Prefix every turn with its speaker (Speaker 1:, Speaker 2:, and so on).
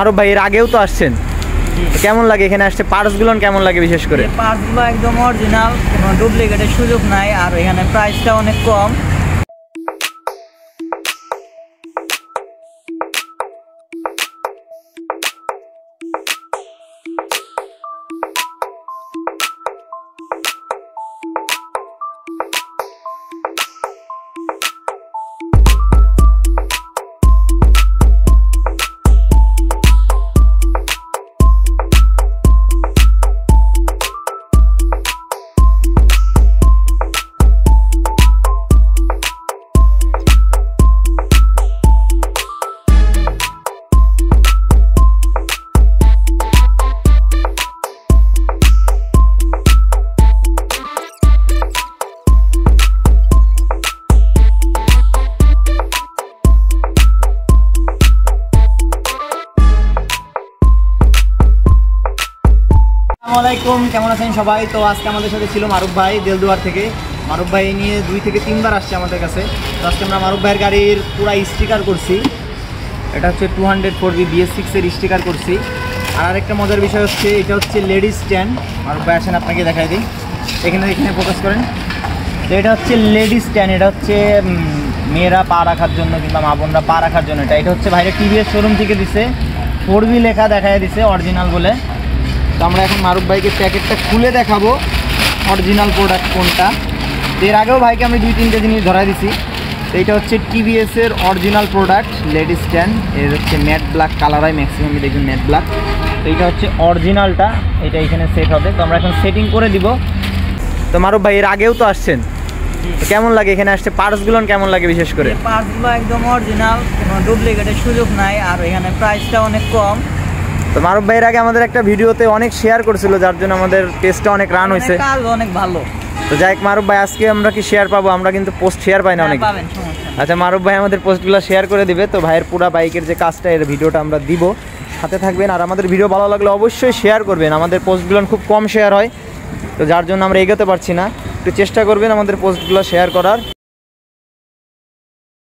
Speaker 1: আরো ভাই এর আগেও তো আসছেন, কেমন লাগে এখানে আসতে? পার্টসগুলো কেমন লাগে? বিশেষ করে
Speaker 2: পার্টসগুলো একদম অরিজিনাল, কোনো ডুপ্লিকেটের সুযোগ নাই, আর এখানে প্রাইসটা অনেক কম।
Speaker 1: আসসালামাইকুম, কেমন আছেন সবাই? তো আজকে আমাদের সাথে ছিল মারুফ ভাই দেলদুয়ার থেকে। মারুফ ভাই নিয়ে 2 থেকে 3 বার আসছে আমাদের কাছে। তো আজকে আমরা মারুফ ভাইয়ের গাড়ির পুরো স্টিকার করছি। এটা হচ্ছে 204B BS6 এর স্টিকার করছি। আর আরেকটা মজার বিষয় হচ্ছে, এটা হচ্ছে লেডিস স্ট্যান্ড। মারুফ ভাই আসেন, আপনাকে দেখাই দিই। এখানে ফোকাস করেন। তো এটা হচ্ছে লেডিস স্ট্যান্ড, এটা হচ্ছে মেয়েরা পা রাখার জন্য কিংবা মা বোনরা পা রাখার জন্য। এটা হচ্ছে বাইরে টিভিএস শোরুম থেকে দিছে, 4B লেখা দেখায় দিছে অরিজিনাল বলে। তো আমরা এখন মারুফ ভাইকে প্যাকেটটা খুলে দেখাবো অরিজিনাল প্রোডাক্ট কোনটা। এর আগেও ভাইকে আমি 2-3টে জিনিস ধরাই দিছি। তো এইটা হচ্ছে টিভিএসের অরিজিনাল প্রোডাক্ট লেডিস স্ট্যান্ড। এর হচ্ছে ম্যাট ব্ল্যাক কালার হয় ম্যাক্সিমাম, দেখুন ম্যাট ব্ল্যাক। তো এইটা হচ্ছে অরিজিনালটা, এটা এখানে সেট হবে। তো আমরা এখন সেটিং করে দিব। তো মারুফ ভাই এর আগেও তো আসছেন, কেমন লাগে এখানে আসতে? পার্টসগুলো কেমন লাগে? বিশেষ করে
Speaker 2: পার্টসগুলো একদম অরিজিনাল, কোনো ডুপ্লিকেটের সুযোগ নাই, আর এখানে প্রাইসটা অনেক কম।
Speaker 1: তো মারুফ ভাইয়ের আগে আমাদের একটা ভিডিওতে অনেক শেয়ার করছিল, যার জন্য আমাদের পেজটা অনেক রান হয়েছে,
Speaker 2: কাজ অনেক ভালো।
Speaker 1: তো যাই হোক মারুফ ভাই, আজকে আমরা কি শেয়ার পাবো? আমরা কিন্তু পোস্ট শেয়ার পাই না অনেক। আচ্ছা, মারুফ ভাই আমাদের পোস্টগুলো শেয়ার করে দিবে। তো ভাইয়ের পুরা বাইকের যে কাজটা, এর ভিডিওটা আমরা দিব, সাথে থাকবেন। আর আমাদের ভিডিও ভালো লাগলে অবশ্যই শেয়ার করবেন। আমাদের পোস্টগুলো খুব কম শেয়ার হয়, তো যার জন্য আমরা এগোতে পারছি না। একটু চেষ্টা করবেন আমাদের পোস্টগুলো শেয়ার করার।